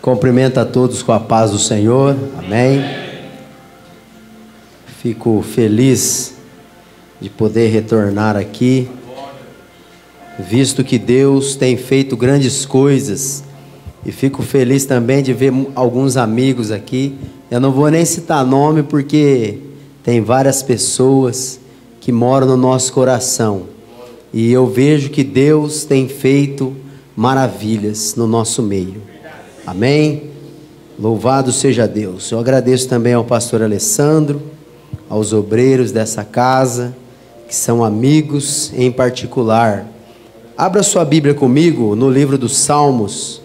Cumprimento a todos com a paz do Senhor, amém. Fico feliz de poder retornar aqui, visto que Deus tem feito grandes coisas, e fico feliz também de ver alguns amigos aqui. Eu não vou nem citar nome, porque tem várias pessoas que moram no nosso coração, e eu vejo que Deus tem feito maravilhas no nosso meio. Amém? Louvado seja Deus. Eu agradeço também ao pastor Alessandro, aos obreiros dessa casa, que são amigos em particular. Abra sua Bíblia comigo no livro dos Salmos,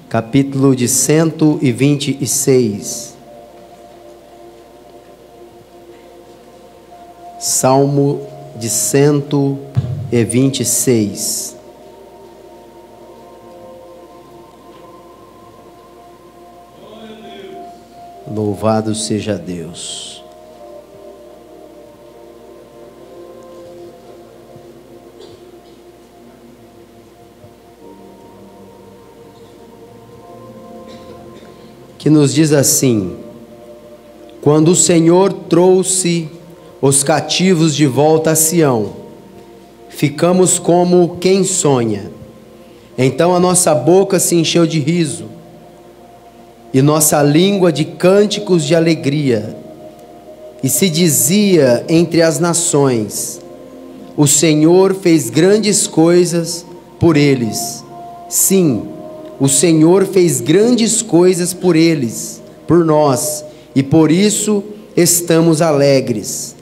capítulo de 126. Salmo de 126. Louvado seja Deus. Que nos diz assim: quando o Senhor trouxe os cativos de volta a Sião, ficamos como quem sonha. Então a nossa boca se encheu de riso, e nossa língua de cânticos de alegria. E se dizia entre as nações: o Senhor fez grandes coisas por eles. Sim, o Senhor fez grandes coisas por eles, por nós, e por isso estamos alegres.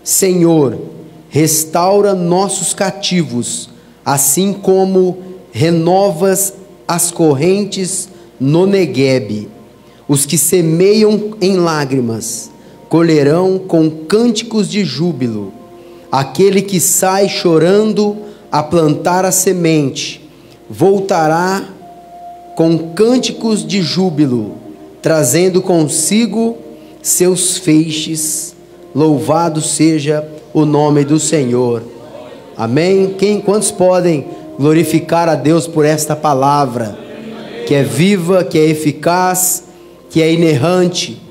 Senhor, restaura nossos cativos, assim como renovas as correntes no Neguebe. Os que semeiam em lágrimas colherão com cânticos de júbilo. Aquele que sai chorando a plantar a semente voltará com cânticos de júbilo, trazendo consigo seus feixes. Louvado seja o nome do Senhor. Amém? Quantos podem glorificar a Deus por esta palavra, que é viva, que é eficaz, que é inerrante,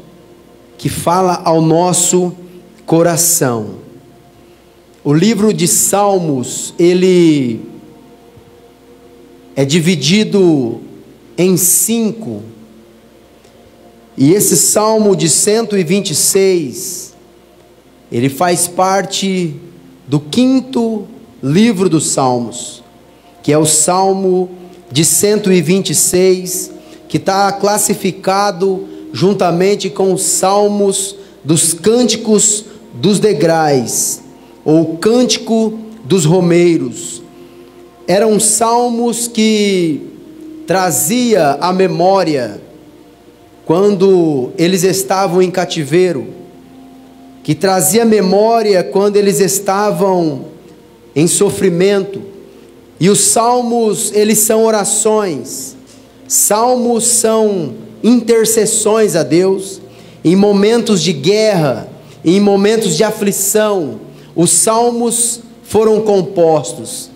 que fala ao nosso coração? O livro de Salmos, ele é dividido em 5, e esse Salmo de 126, ele faz parte do 5º livro dos Salmos, que é o Salmo de 126, que está classificado juntamente com os salmos dos cânticos dos degraus, ou cântico dos romeiros. Eram salmos que trazia à memória quando eles estavam em cativeiro, que trazia à memória quando eles estavam em sofrimento. E os salmos, eles são orações. Salmos são intercessões a Deus. Em momentos de guerra, em momentos de aflição, os salmos foram compostos.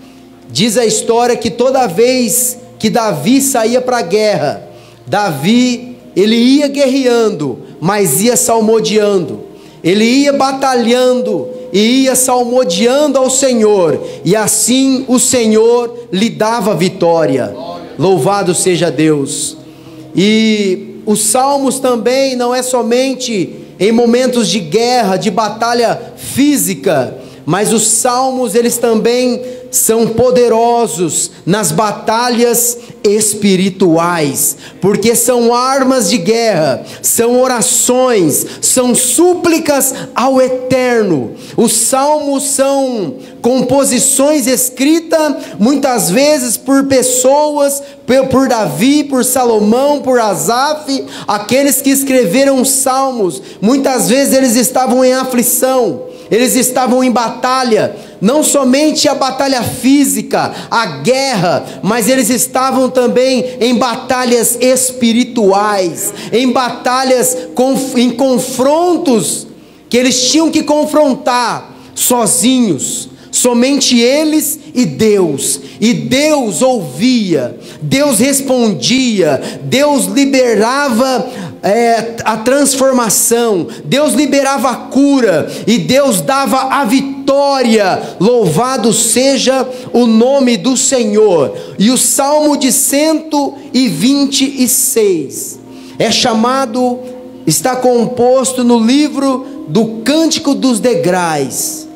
Diz a história que toda vez que Davi saía para a guerra, Davi, ele ia guerreando, mas ia salmodiando. Ele ia batalhando e ia salmodiando ao Senhor, e assim o Senhor lhe dava vitória. Louvado seja Deus. E os salmos também não é somente em momentos de guerra, de batalha física, mas os salmos, eles também são poderosos nas batalhas espirituais, porque são armas de guerra, são orações, são súplicas ao Eterno. Os salmos são composições escritas muitas vezes por pessoas, por Davi, por Salomão, por Asaf. Aqueles que escreveram os salmos, muitas vezes eles estavam em aflição, eles estavam em batalha, não somente a batalha física, a guerra, mas eles estavam também em batalhas espirituais, em batalhas, em confrontos que eles tinham que confrontar sozinhos, somente eles e Deus ouvia, Deus respondia, Deus liberava a transformação, Deus liberava a cura, e Deus dava a vitória. Louvado seja o nome do Senhor. E o Salmo de 126 é chamado, está composto no livro do Cântico dos Degraus,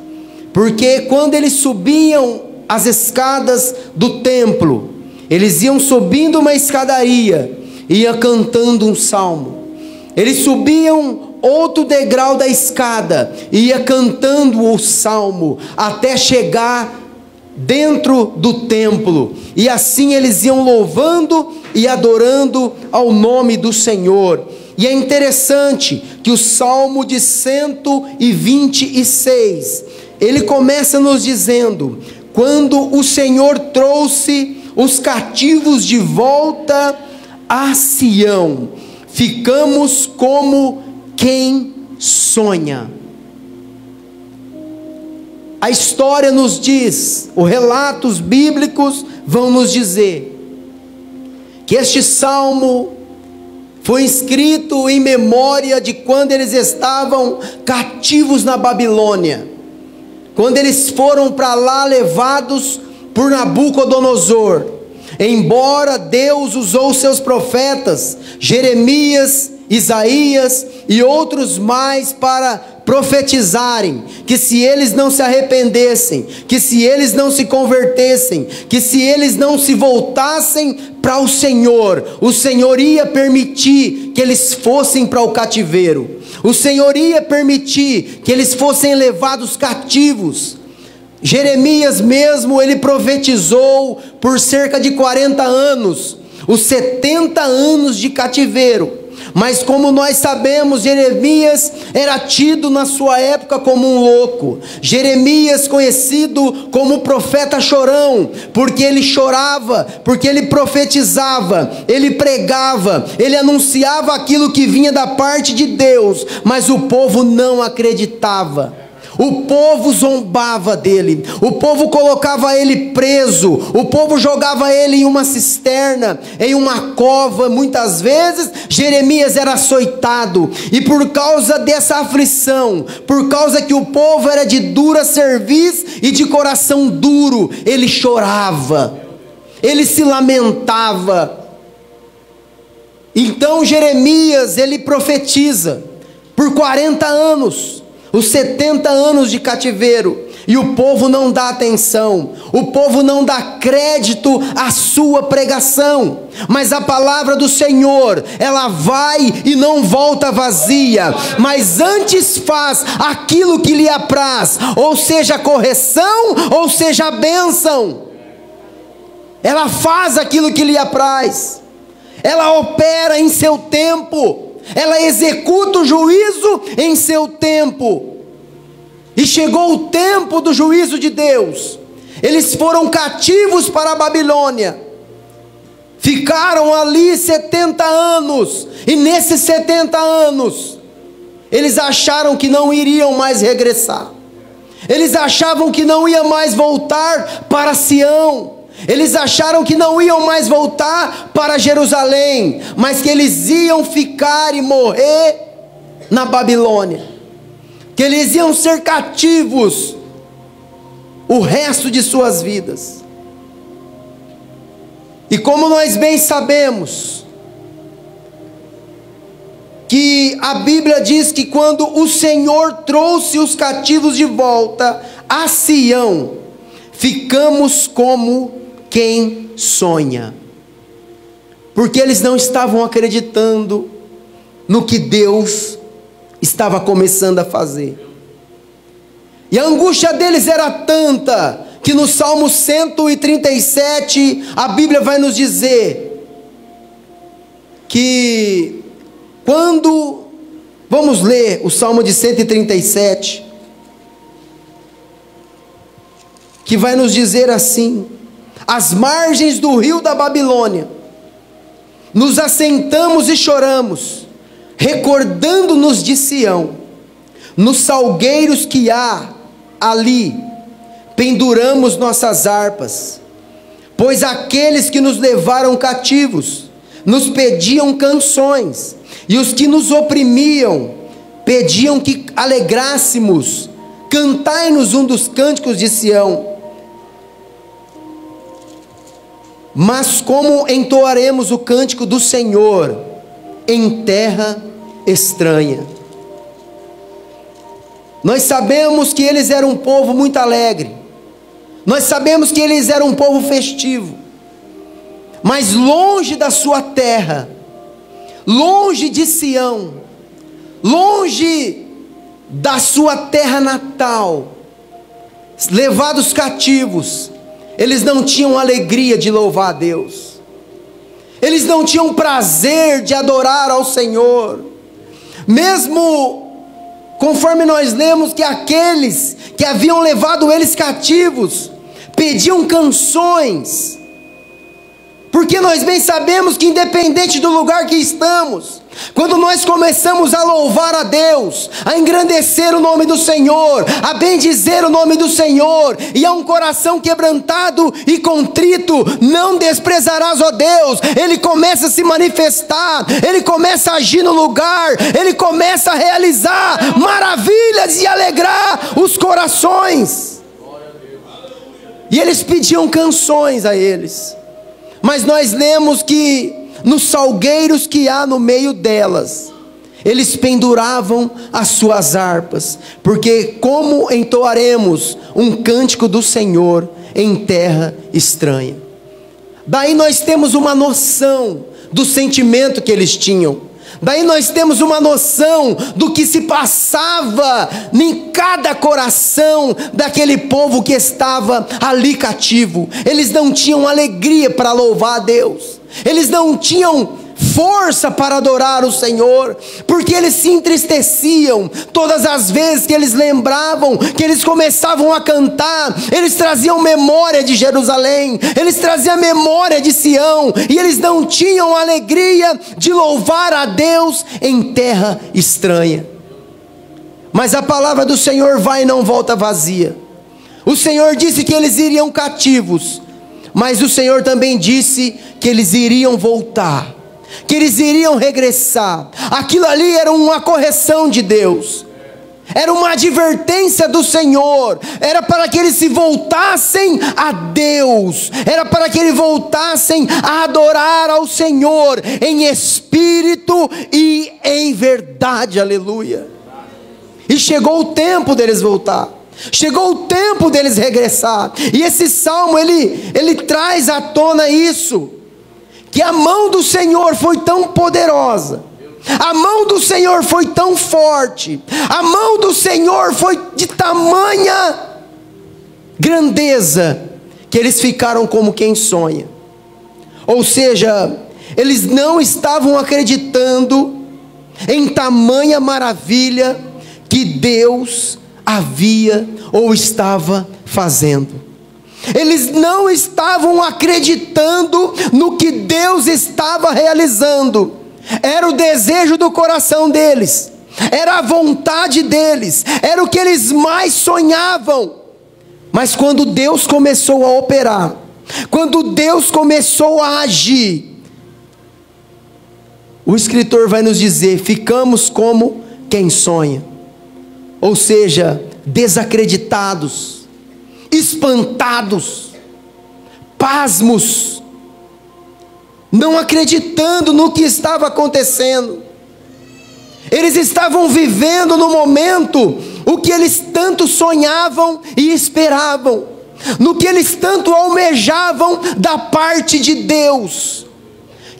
porque quando eles subiam as escadas do templo, eles iam subindo uma escadaria, ia cantando um salmo. Eles subiam outro degrau da escada, ia cantando o salmo, até chegar dentro do templo, e assim eles iam louvando e adorando ao nome do Senhor. E é interessante que o Salmo de 126, ele começa nos dizendo: quando o Senhor trouxe os cativos de volta a Sião, ficamos como quem sonha. A história nos diz, os relatos bíblicos vão nos dizer, que este salmo foi escrito em memória de quando eles estavam cativos na Babilônia, quando eles foram para lá levados por Nabucodonosor. Embora Deus usou seus profetas, Jeremias, Isaías e outros mais, para profetizarem que se eles não se arrependessem, que se eles não se convertessem, que se eles não se voltassem para o Senhor ia permitir que eles fossem para o cativeiro, o Senhor ia permitir que eles fossem levados cativos. Jeremias mesmo, ele profetizou por cerca de 40 anos, os 70 anos de cativeiro. Mas como nós sabemos, Jeremias era tido na sua época como um louco. Jeremias conhecido como profeta chorão, porque ele chorava, porque ele profetizava, ele pregava, ele anunciava aquilo que vinha da parte de Deus, mas o povo não acreditava. O povo zombava dele, o povo colocava ele preso, o povo jogava ele em uma cisterna, em uma cova. Muitas vezes Jeremias era açoitado, e por causa dessa aflição, por causa que o povo era de dura cerviz e de coração duro, ele chorava, ele se lamentava. Então Jeremias, ele profetiza por 40 anos, os 70 anos de cativeiro, e o povo não dá atenção, o povo não dá crédito à sua pregação. Mas a palavra do Senhor, ela vai e não volta vazia, mas antes faz aquilo que lhe apraz, ou seja, correção, ou seja, bênção. Ela faz aquilo que lhe apraz, ela opera em seu tempo, ela executa o juízo em seu tempo. E chegou o tempo do juízo de Deus. Eles foram cativos para a Babilônia, ficaram ali 70 anos, e nesses 70 anos, eles acharam que não iriam mais regressar, eles achavam que não iam mais voltar para Sião, eles acharam que não iam mais voltar para Jerusalém, mas que eles iam ficar e morrer na Babilônia, que eles iam ser cativos o resto de suas vidas. E como nós bem sabemos, que a Bíblia diz que quando o Senhor trouxe os cativos de volta a Sião, ficamos como quem sonha, porque eles não estavam acreditando no que Deus estava começando a fazer. E a angústia deles era tanta, que no Salmo 137, a Bíblia vai nos dizer, que quando, vamos ler o Salmo de 137, que vai nos dizer assim: às margens do rio da Babilônia, nos assentamos e choramos, recordando-nos de Sião, nos salgueiros que há ali, penduramos nossas harpas, pois aqueles que nos levaram cativos nos pediam canções, e os que nos oprimiam pediam que alegrássemos. Cantai-nos um dos cânticos de Sião. Mas como entoaremos o cântico do Senhor em terra estranha? Nós sabemos que eles eram um povo muito alegre, nós sabemos que eles eram um povo festivo, mas longe da sua terra, longe de Sião, longe da sua terra natal, levados cativos, eles não tinham alegria de louvar a Deus, eles não tinham prazer de adorar ao Senhor, mesmo conforme nós lemos que aqueles que haviam levado eles cativos pediam canções, porque nós bem sabemos que independente do lugar que estamos, quando nós começamos a louvar a Deus, a engrandecer o nome do Senhor, a bendizer o nome do Senhor, e a um coração quebrantado e contrito, não desprezarás, ó Deus. Ele começa a se manifestar, Ele começa a agir no lugar, Ele começa a realizar maravilhas e alegrar os corações. E eles pediam canções a eles, mas nós lemos que nos salgueiros que há no meio delas, eles penduravam as suas harpas, porque como entoaremos um cântico do Senhor em terra estranha? Daí nós temos uma noção do sentimento que eles tinham, daí nós temos uma noção do que se passava em cada coração daquele povo que estava ali cativo. Eles não tinham alegria para louvar a Deus, eles não tinham força para adorar o Senhor, porque eles se entristeciam todas as vezes que eles lembravam, que eles começavam a cantar, eles traziam memória de Jerusalém, eles traziam memória de Sião, e eles não tinham alegria de louvar a Deus em terra estranha. Mas a palavra do Senhor vai e não volta vazia. O Senhor disse que eles iriam cativos, mas o Senhor também disse que eles iriam voltar, que eles iriam regressar. Aquilo ali era uma correção de Deus, era uma advertência do Senhor, era para que eles se voltassem a Deus, era para que eles voltassem a adorar ao Senhor em espírito e em verdade, aleluia. E chegou o tempo deles voltar, chegou o tempo deles regressar, e esse salmo ele traz à tona isso, que a mão do Senhor foi tão poderosa, a mão do Senhor foi tão forte, a mão do Senhor foi de tamanha grandeza, que eles ficaram como quem sonha. Ou seja, eles não estavam acreditando em tamanha maravilha que Deus havia ou estava fazendo. Eles não estavam acreditando no que Deus estava realizando. Era o desejo do coração deles, era a vontade deles, era o que eles mais sonhavam. Mas quando Deus começou a operar, quando Deus começou a agir, o escritor vai nos dizer: ficamos como quem sonha. Ou seja, desacreditados, espantados, pasmos, não acreditando no que estava acontecendo. Eles estavam vivendo no momento o que eles tanto sonhavam e esperavam, no que eles tanto almejavam da parte de Deus,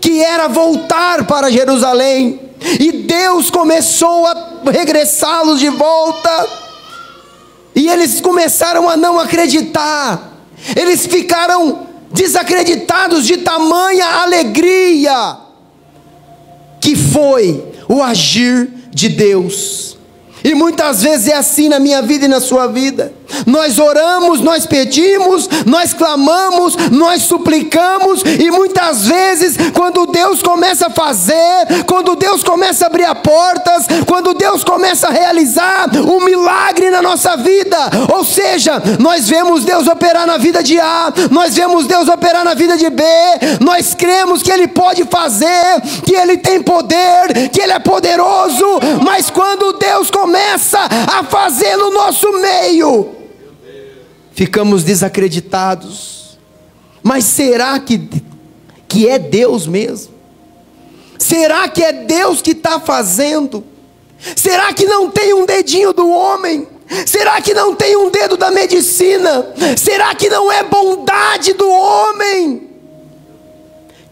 que era voltar para Jerusalém. E Deus começou a regressá-los de volta, e eles começaram a não acreditar, eles ficaram desacreditados de tamanha alegria que foi o agir de Deus. E muitas vezes é assim na minha vida e na sua vida. Nós oramos, nós pedimos, nós clamamos, nós suplicamos, e muitas vezes quando Deus começa a fazer, quando Deus começa a abrir as portas, quando Deus começa a realizar um milagre na nossa vida. Ou seja, nós vemos Deus operar na vida de A, nós vemos Deus operar na vida de B, nós cremos que Ele pode fazer, que Ele tem poder, que Ele é poderoso, mas quando Deus começa a fazer no nosso meio, ficamos desacreditados. Mas será que é Deus mesmo? Será que é Deus que está fazendo? Será que não tem um dedinho do homem? Será que não tem um dedo da medicina? Será que não é bondade do homem?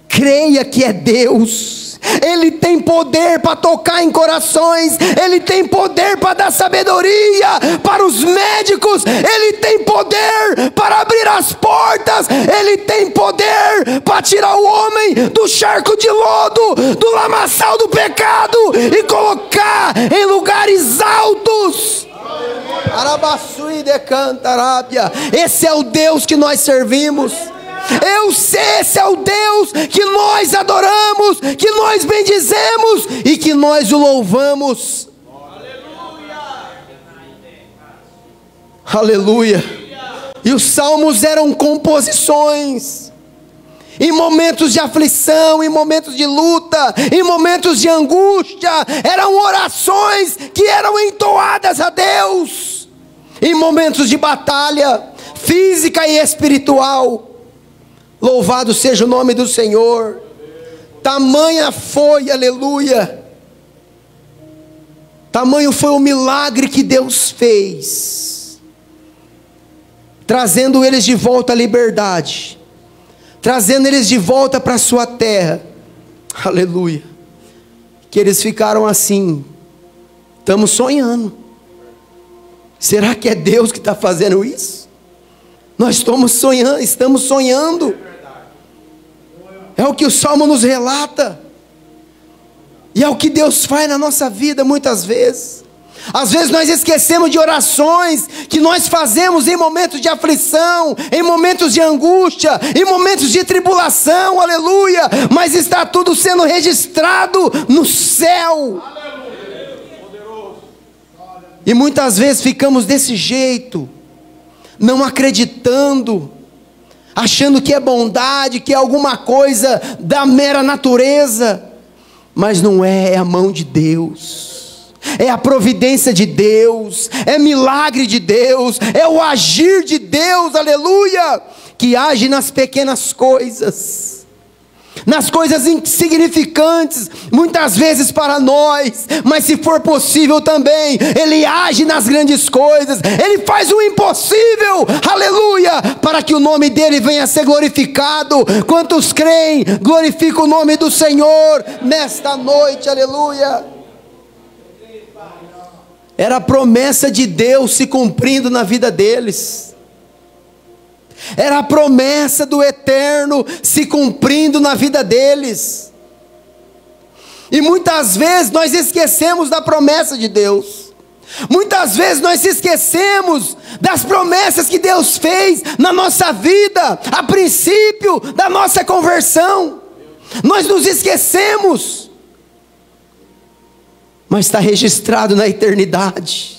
Creia que é Deus. Ele tem poder para tocar em corações, Ele tem poder para dar sabedoria para os médicos, Ele tem poder para abrir as portas, Ele tem poder para tirar o homem do charco de lodo, do lamaçal do pecado e colocar em lugares altos. Esse é o Deus que nós servimos. Eu sei, esse é o Deus que nós adoramos, que nós bendizemos e que nós o louvamos. Aleluia. E os salmos eram composições. Em momentos de aflição, em momentos de luta, em momentos de angústia, eram orações que eram entoadas a Deus. Em momentos de batalha física e espiritual. Louvado seja o nome do Senhor. Tamanha foi, aleluia, tamanho foi o milagre que Deus fez, trazendo eles de volta à liberdade, trazendo eles de volta para a sua terra, aleluia, que eles ficaram assim, estamos sonhando, será que é Deus que está fazendo isso? Nós estamos sonhando, é o que o Salmo nos relata, e é o que Deus faz na nossa vida muitas vezes. Às vezes nós esquecemos de orações que nós fazemos em momentos de aflição, em momentos de angústia, em momentos de tribulação, aleluia, mas está tudo sendo registrado no céu. E muitas vezes ficamos desse jeito, não acreditando, achando que é bondade, que é alguma coisa da mera natureza, mas não é, é a mão de Deus, é a providência de Deus, é milagre de Deus, é o agir de Deus, aleluia, que age nas pequenas coisas, nas coisas insignificantes, muitas vezes para nós, mas se for possível também, Ele age nas grandes coisas, Ele faz o impossível, aleluia, para que o nome dEle venha a ser glorificado. Quantos creem, glorifica o nome do Senhor nesta noite, aleluia. Era a promessa de Deus se cumprindo na vida deles, era a promessa do eterno se cumprindo na vida deles. E muitas vezes nós esquecemos da promessa de Deus. Muitas vezes nós esquecemos das promessas que Deus fez na nossa vida, a princípio da nossa conversão. Nós nos esquecemos, mas está registrado na eternidade.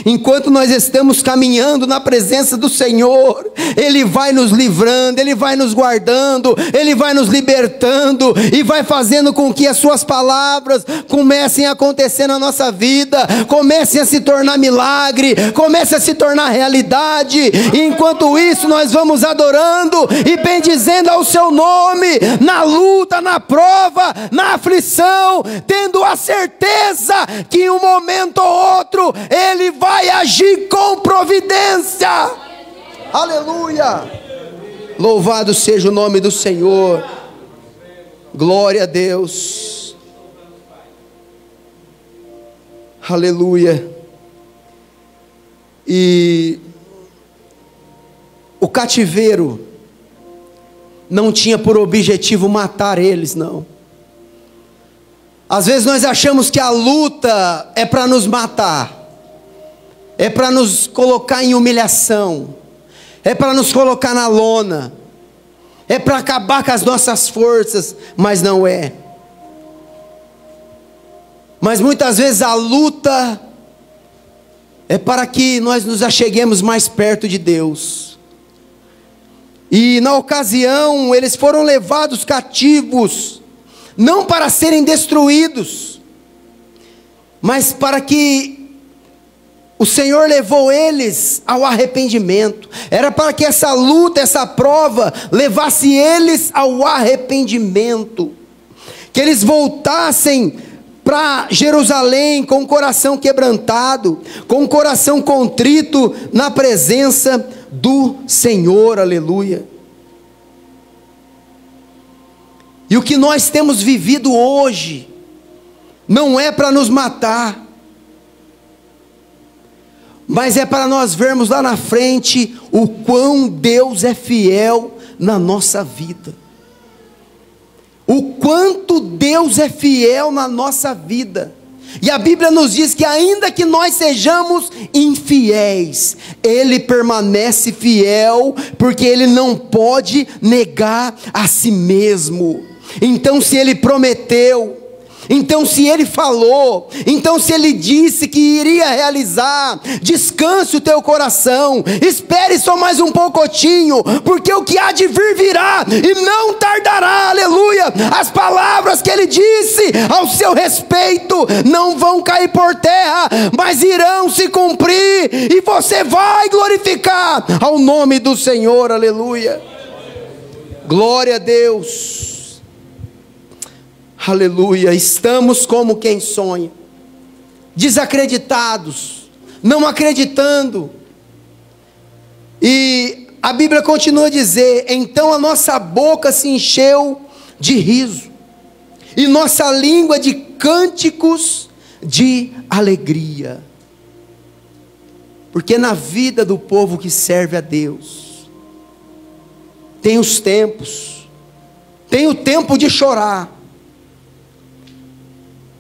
Enquanto nós estamos caminhando na presença do Senhor, Ele vai nos livrando, Ele vai nos guardando, Ele vai nos libertando, e vai fazendo com que as suas palavras comecem a acontecer na nossa vida, comecem a se tornar milagre, comecem a se tornar realidade. E enquanto isso nós vamos adorando e bendizendo ao seu nome, na luta, na prova, na aflição, tendo a certeza que em um momento ou outro Ele vai agir com providência. Aleluia. Louvado seja o nome do Senhor. Glória a Deus. Aleluia. E o cativeiro não tinha por objetivo matar eles, não. Às vezes nós achamos que a luta é para nos matar, é para nos colocar em humilhação, é para nos colocar na lona, é para acabar com as nossas forças, mas não é. Mas muitas vezes a luta é para que nós nos acheguemos mais perto de Deus. E na ocasião, eles foram levados cativos, não para serem destruídos, mas para que o Senhor levou eles ao arrependimento. Era para que essa luta, essa prova, levasse eles ao arrependimento. Que eles voltassem para Jerusalém com o coração quebrantado, com o coração contrito na presença do Senhor, aleluia. E o que nós temos vivido hoje, não é para nos matar, mas é para nós vermos lá na frente o quão Deus é fiel na nossa vida. O quanto Deus é fiel na nossa vida. E a Bíblia nos diz que ainda que nós sejamos infiéis, Ele permanece fiel, porque Ele não pode negar a si mesmo. Então se Ele prometeu, então se Ele falou, então se Ele disse que iria realizar, descanse o teu coração, espere só mais um pouquinho, porque o que há de vir virá, e não tardará, aleluia. As palavras que Ele disse ao seu respeito, não vão cair por terra, mas irão se cumprir, e você vai glorificar ao nome do Senhor, aleluia. Glória a Deus. Aleluia. Estamos como quem sonha, desacreditados, não acreditando. E a Bíblia continua a dizer: então a nossa boca se encheu de riso, e nossa língua de cânticos de alegria. Porque na vida do povo que serve a Deus, tem os tempos, tem o tempo de chorar,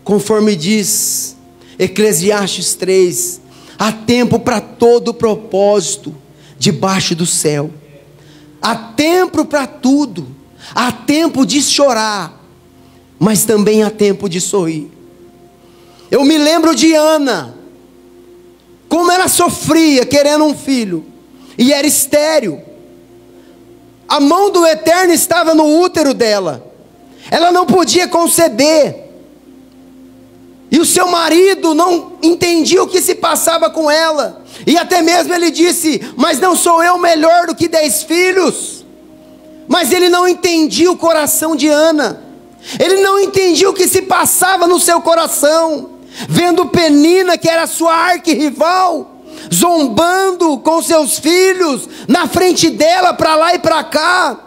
conforme diz Eclesiastes 3, há tempo para todo propósito debaixo do céu, há tempo para tudo, há tempo de chorar, mas também há tempo de sorrir. Eu me lembro de Ana, como ela sofria querendo um filho, e era estéril, a mão do Eterno estava no útero dela, ela não podia conceber, e o seu marido não entendia o que se passava com ela, e até mesmo ele disse: mas não sou eu melhor do que 10 filhos? Mas ele não entendia o coração de Ana, ele não entendia o que se passava no seu coração, vendo Penina, que era sua arquirrival, zombando com seus filhos, na frente dela, para lá e para cá,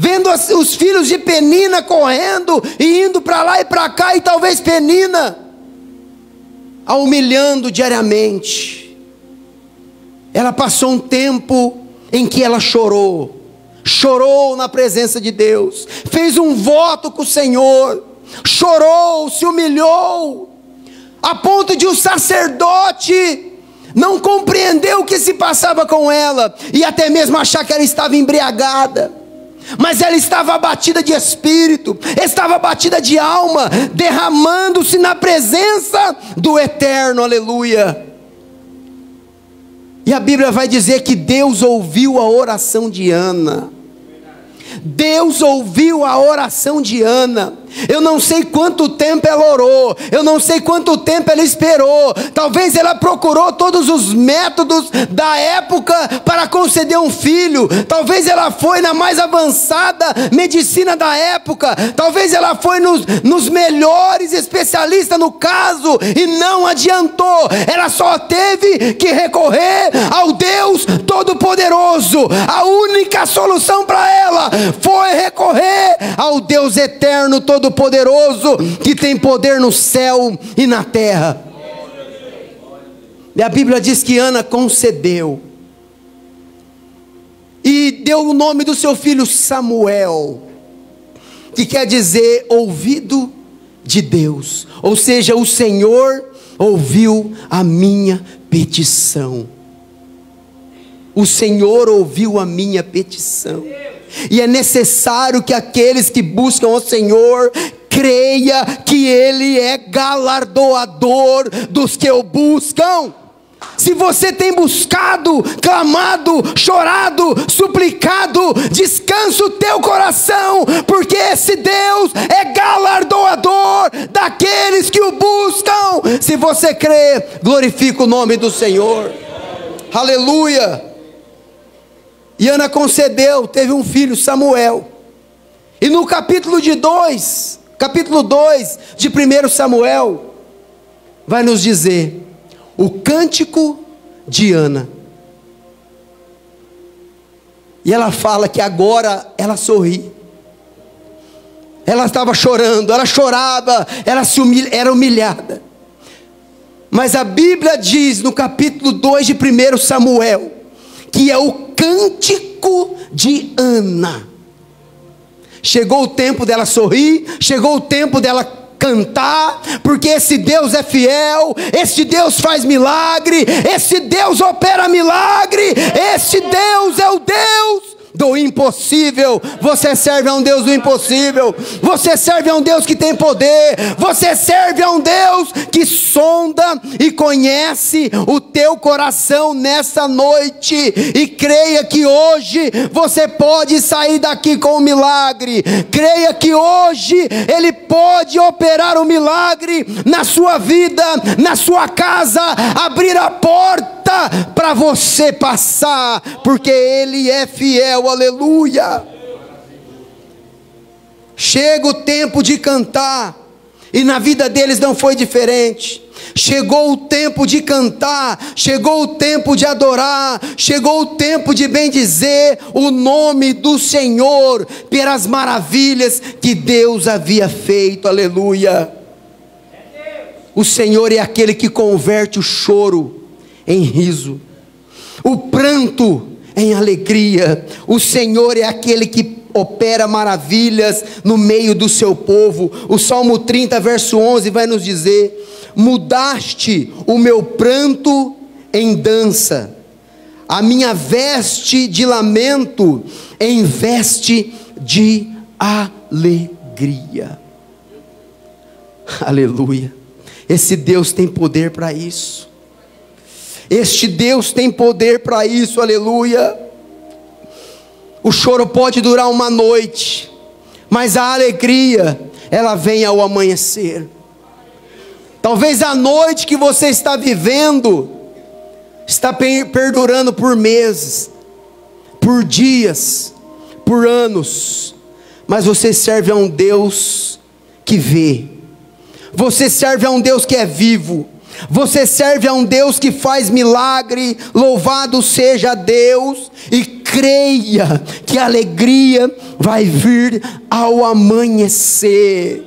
vendo os filhos de Penina correndo e indo para lá e para cá, e talvez Penina a humilhando diariamente. Ela passou um tempo em que ela chorou na presença de Deus, fez um voto com o Senhor, chorou, se humilhou, a ponto de o sacerdote não compreender o que se passava com ela, e até mesmo achar que ela estava embriagada. Mas ela estava abatida de espírito, estava abatida de alma, derramando-se na presença do Eterno, aleluia. E a Bíblia vai dizer que Deus ouviu a oração de Ana. Deus ouviu a oração de Ana. Eu não sei quanto tempo ela orou, eu não sei quanto tempo ela esperou. Talvez ela procurou todos os métodos da época para conceder um filho. Talvez ela foi na mais avançada medicina da época. Talvez ela foi nos melhores especialistas no caso, e não adiantou. Ela só teve que recorrer ao Deus Todo-Poderoso. A única solução para ela foi recorrer ao Deus Eterno Todo-Poderoso, que tem poder no céu e na terra. E a Bíblia diz que Ana concebeu e deu o nome do seu filho Samuel, que quer dizer ouvido de Deus, ou seja, o Senhor ouviu a minha petição. O Senhor ouviu a minha petição. E é necessário que aqueles que buscam o Senhor creia que Ele é galardoador dos que o buscam. Se você tem buscado, clamado, chorado, suplicado, descansa o teu coração, porque esse Deus é galardoador daqueles que o buscam. Se você crê, glorifica o nome do Senhor. Aleluia. E Ana concebeu, teve um filho, Samuel. E no capítulo 2 de 1 Samuel, vai nos dizer o cântico de Ana. E ela fala que agora ela sorri. Ela estava chorando, ela chorava, ela era humilhada. Mas a Bíblia diz no capítulo 2 de 1 Samuel, que é o cântico de Ana. Chegou o tempo dela sorrir, chegou o tempo dela cantar, porque esse Deus é fiel, esse Deus faz milagre, esse Deus opera milagre, esse Deus é o Deus do impossível. Você serve a um Deus do impossível, você serve a um Deus que tem poder, você serve a um Deus que sonda e conhece o teu coração nessa noite, e creia que hoje você pode sair daqui com um milagre, creia que hoje Ele pode operar um milagre na sua vida, na sua casa, abrir a porta para você passar, porque Ele é fiel, aleluia. Chega o tempo de cantar, e na vida deles não foi diferente. Chegou o tempo de cantar, chegou o tempo de adorar, chegou o tempo de bendizer o nome do Senhor, pelas maravilhas que Deus havia feito, aleluia. O Senhor é aquele que converte o choro em riso, o pranto em alegria. O Senhor é aquele que opera maravilhas no meio do seu povo. O Salmo 30 verso 11 vai nos dizer: mudaste o meu pranto em dança, a minha veste de lamento em veste de alegria. Aleluia. Esse Deus tem poder para isso. Este Deus tem poder para isso, aleluia. O choro pode durar uma noite, mas a alegria, ela vem ao amanhecer. Talvez a noite que você está vivendo, está perdurando por meses, por dias, por anos, mas você serve a um Deus que vê, você serve a um Deus que é vivo, você serve a um Deus que faz milagre. Louvado seja Deus, e creia que a alegria vai vir ao amanhecer.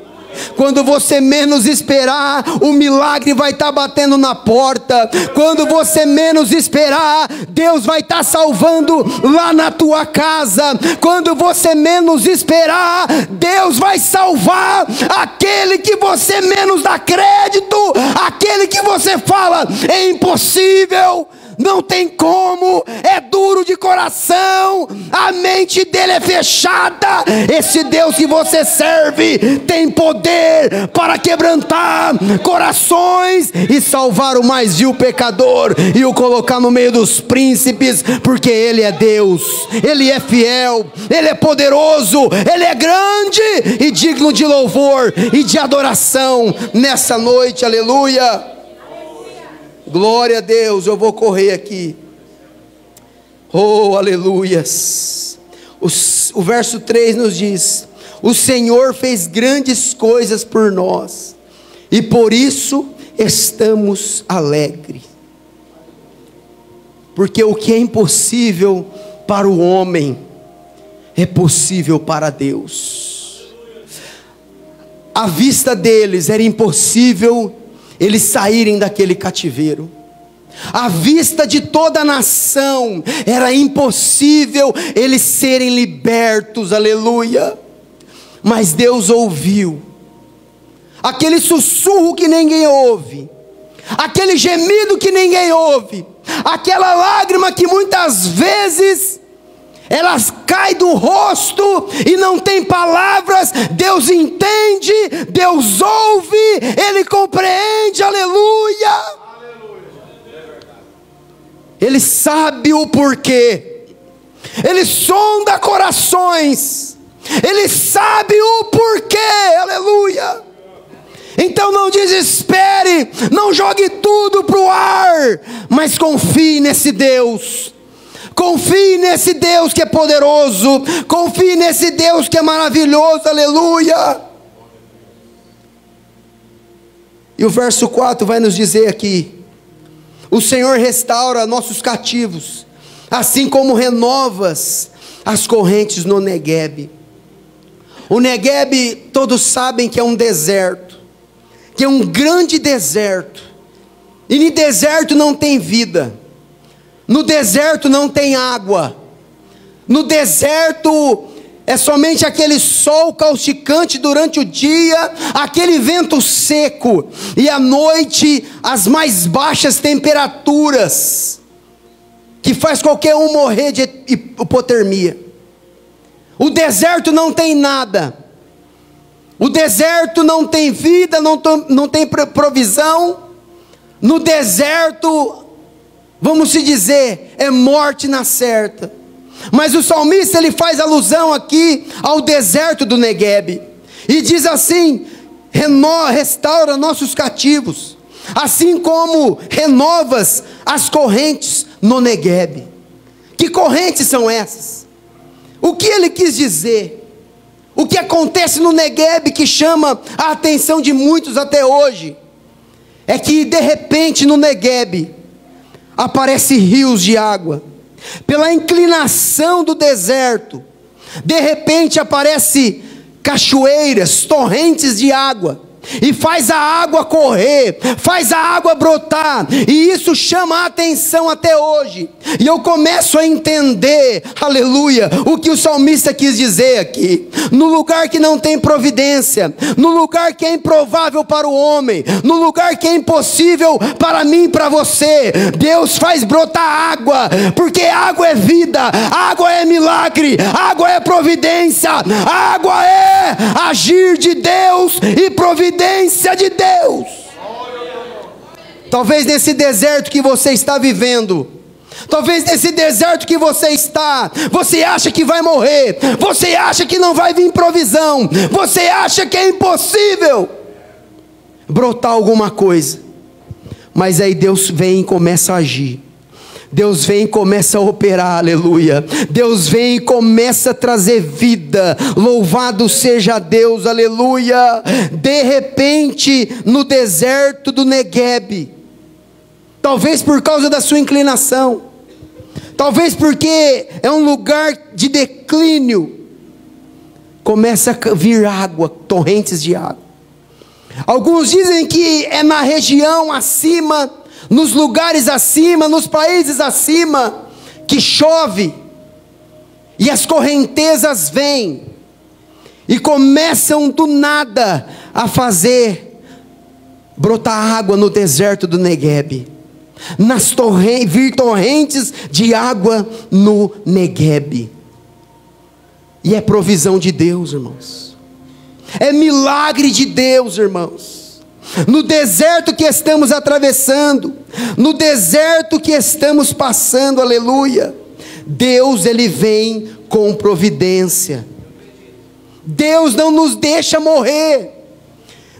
Quando você menos esperar, o milagre vai estar batendo na porta. Quando você menos esperar, Deus vai estar salvando lá na tua casa. Quando você menos esperar, Deus vai salvar aquele que você menos dá crédito, aquele que você fala é impossível, não tem como, é duro de coração, a mente dele é fechada. Esse Deus que você serve tem poder para quebrantar corações e salvar o mais vil pecador e o colocar no meio dos príncipes, porque Ele é Deus, Ele é fiel, Ele é poderoso, Ele é grande e digno de louvor e de adoração nessa noite, aleluia. Glória a Deus. Eu vou correr aqui. Oh, aleluias. O verso 3 nos diz: o Senhor fez grandes coisas por nós, e por isso estamos alegres. Porque o que é impossível para o homem é possível para Deus. À vista deles era impossível eles saírem daquele cativeiro. À vista de toda a nação era impossível eles serem libertos, aleluia. Mas Deus ouviu aquele sussurro que ninguém ouve, aquele gemido que ninguém ouve, aquela lágrima que muitas vezes elas caem do rosto e não tem palavras. Deus entende, Deus ouve, Ele compreende, aleluia. Ele sabe o porquê, Ele sonda corações, Ele sabe o porquê, aleluia. Então não desespere, não jogue tudo para o ar, mas confie nesse Deus. Confie nesse Deus que é poderoso, confie nesse Deus que é maravilhoso, aleluia. E o verso 4 vai nos dizer aqui: o Senhor restaura nossos cativos, assim como renovas as correntes no Neguebe. O Neguebe, todos sabem que é um deserto, que é um grande deserto, e no deserto não tem vida, no deserto não tem água, no deserto é somente aquele sol causticante durante o dia, aquele vento seco, e à noite as mais baixas temperaturas, que faz qualquer um morrer de hipotermia. O deserto não tem nada, o deserto não tem vida, não tem provisão. No deserto, vamos se dizer, é morte na certa. Mas o salmista, ele faz alusão aqui ao deserto do Neguebe, e diz assim: restaura nossos cativos, assim como renovas as correntes no Neguebe. Que correntes são essas? O que ele quis dizer? O que acontece no Neguebe que chama a atenção de muitos até hoje, é que de repente no Neguebe aparecem rios de água. Pela inclinação do deserto, de repente aparece cachoeiras, torrentes de água, e faz a água correr, faz a água brotar, e isso chama a atenção até hoje. E eu começo a entender, aleluia, o que o salmista quis dizer aqui. No lugar que não tem providência, no lugar que é improvável para o homem, no lugar que é impossível para mim e para você, Deus faz brotar água, porque água é vida, água é milagre, água é providência, água é agir de Deus e providência de Deus. Talvez nesse deserto que você está vivendo, talvez nesse deserto que você está, você acha que vai morrer, você acha que não vai vir provisão, você acha que é impossível brotar alguma coisa, mas aí Deus vem e começa a agir. Deus vem e começa a operar, aleluia. Deus vem e começa a trazer vida, louvado seja Deus, aleluia. De repente, no deserto do Neguebe, talvez por causa da sua inclinação, talvez porque é um lugar de declínio, começa a vir água, torrentes de água. Alguns dizem que é na região acima, nos lugares acima, nos países acima, que chove, e as correntezas vêm, e começam do nada a fazer brotar água no deserto do Neguebe, vir torrentes de água no Neguebe, e é provisão de Deus, irmãos, é milagre de Deus, irmãos. No deserto que estamos atravessando, no deserto que estamos passando, aleluia, Deus, Ele vem com providência. Deus não nos deixa morrer.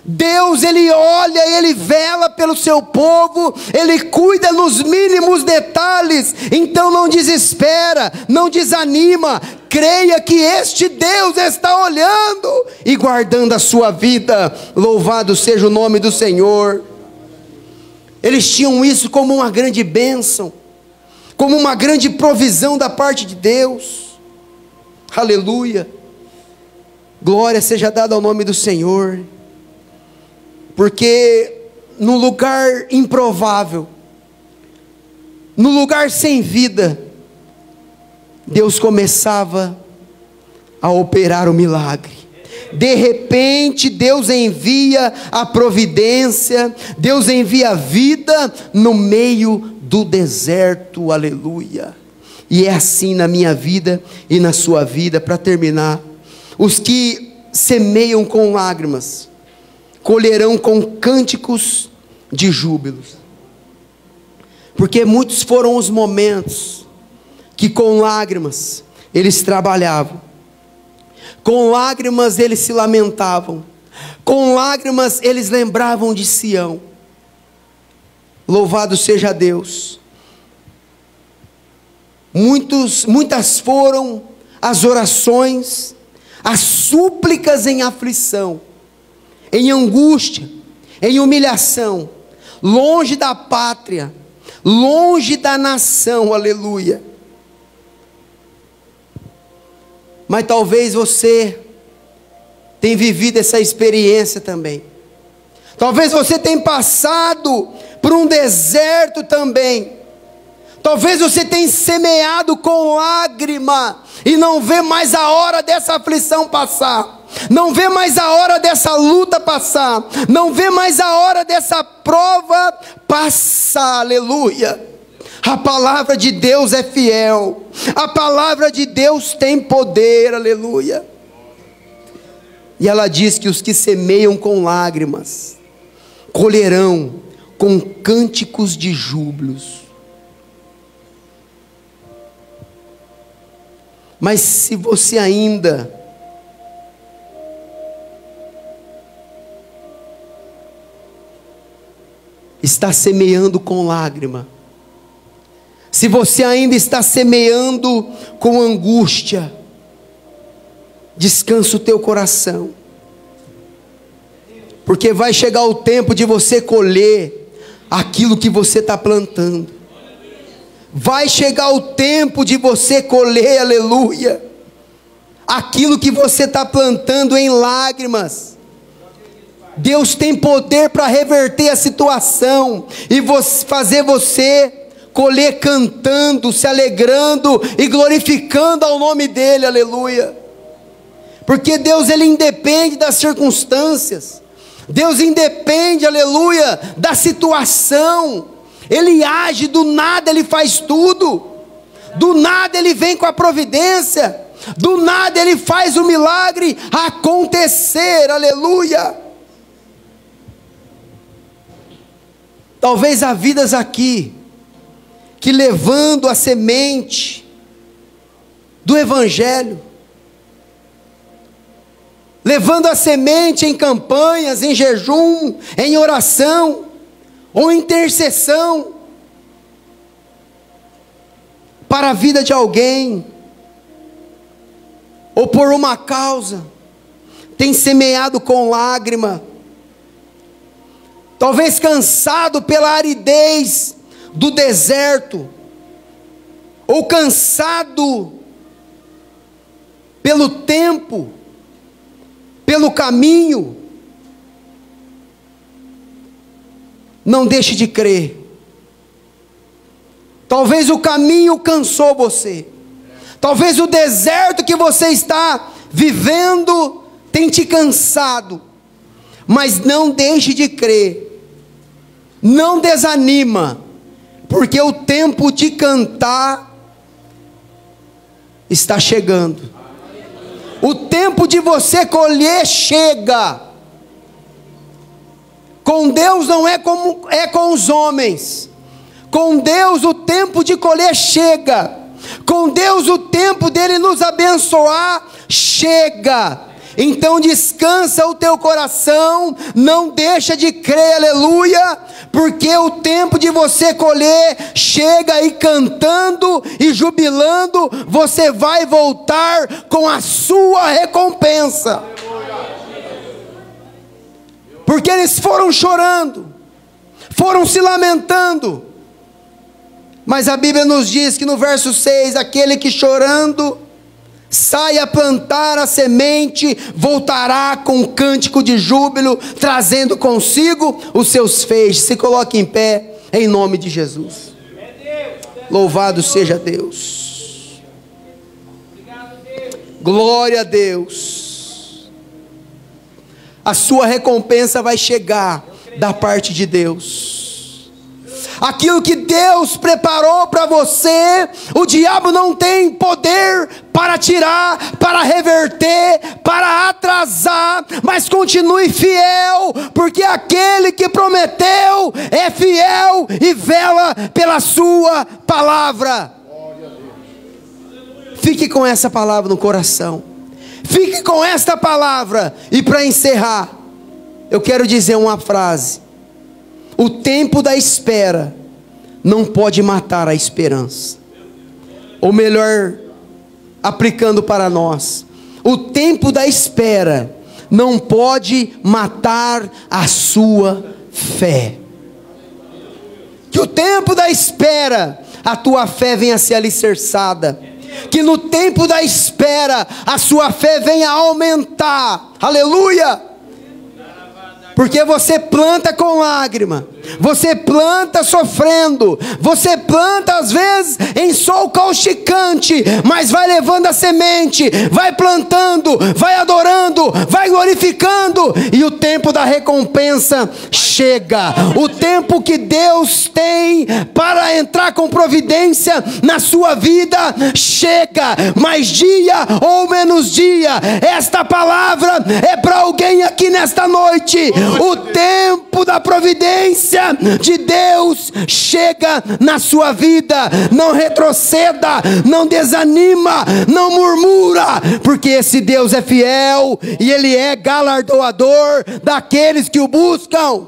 Deus, Ele olha e Ele vela pelo seu povo, Ele cuida nos mínimos detalhes. Então não desespera, não desanima, creia que este Deus está olhando e guardando a sua vida. Louvado seja o nome do Senhor. Eles tinham isso como uma grande bênção, como uma grande provisão da parte de Deus. Aleluia, glória seja dada ao nome do Senhor. Porque no lugar improvável, no lugar sem vida, Deus começava a operar o milagre. De repente Deus envia a providência, Deus envia a vida no meio do deserto, aleluia. E é assim na minha vida e na sua vida. Para terminar, os que semeiam com lágrimas colherão com cânticos de júbilos. Porque muitos foram os momentos que com lágrimas eles trabalhavam, com lágrimas eles se lamentavam, com lágrimas eles lembravam de Sião. Louvado seja Deus. Muitas foram as orações, as súplicas em aflição, em angústia, em humilhação, longe da pátria, longe da nação, aleluia. Mas talvez você tenha vivido essa experiência também. Talvez você tenha passado por um deserto também. Talvez você tenha semeado com lágrima e não vê mais a hora dessa aflição passar. Não vê mais a hora dessa luta passar. Não vê mais a hora dessa prova passar. Aleluia. A palavra de Deus é fiel. A palavra de Deus tem poder. Aleluia. E ela diz que os que semeiam com lágrimas colherão com cânticos de júbilos. Mas se você ainda está semeando com lágrima, se você ainda está semeando com angústia, descansa o teu coração, porque vai chegar o tempo de você colher aquilo que você está plantando. Vai chegar o tempo de você colher, aleluia, aquilo que você está plantando em lágrimas. Deus tem poder para reverter a situação e fazer você colher cantando, se alegrando e glorificando ao nome dEle, aleluia. Porque Deus, Ele independe das circunstâncias, Deus independe, aleluia, da situação. Ele age, do nada Ele faz tudo, do nada Ele vem com a providência, do nada Ele faz o milagre acontecer, aleluia. Talvez há vidas aqui, que levando a semente do Evangelho, levando a semente em campanhas, em jejum, em oração, ou intercessão, para a vida de alguém, ou por uma causa, tem semeado com lágrima, talvez cansado pela aridez do deserto, ou cansado pelo tempo, pelo caminho. Não deixe de crer. Talvez o caminho cansou você, talvez o deserto que você está vivendo tem te cansado, mas não deixe de crer, não desanima, porque o tempo de cantar está chegando, o tempo de você colher chega. Com Deus não é como é com os homens. Com Deus o tempo de colher chega. Com Deus o tempo dele nos abençoar chega. Então descansa o teu coração, não deixa de crer, aleluia, porque o tempo de você colher chega, e cantando e jubilando, você vai voltar com a sua recompensa. Porque eles foram chorando, foram se lamentando, mas a Bíblia nos diz que no verso 6, aquele que chorando sai a plantar a semente, voltará com um cântico de júbilo, trazendo consigo os seus feixes. Se coloque em pé, em nome de Jesus. Louvado seja Deus. Glória a Deus. A sua recompensa vai chegar da parte de Deus. aquilo que Deus preparou para você, o diabo não tem poder para tirar, para reverter, para atrasar, mas continue fiel, porque aquele que prometeu é fiel e vela pela sua palavra. Fique com essa palavra no coração, fique com esta palavra. E para encerrar, eu quero dizer uma frase: o tempo da espera não pode matar a esperança. Ou melhor, aplicando para nós, o tempo da espera não pode matar a sua fé. Que o tempo da espera, a tua fé venha a ser alicerçada. Que no tempo da espera, a sua fé venha a aumentar. Aleluia! Porque você planta com lágrima, você planta sofrendo, você planta às vezes em sol causticante, mas vai levando a semente, vai plantando, vai adorando, vai glorificando, e o tempo da recompensa chega. O tempo que Deus tem para entrar com providência na sua vida chega, mais dia ou menos dia. Esta palavra é para alguém aqui nesta noite. O tempo da providência de Deus chega na sua vida. Não retroceda, não desanima, não murmura, porque esse Deus é fiel e Ele é galardoador daqueles que o buscam.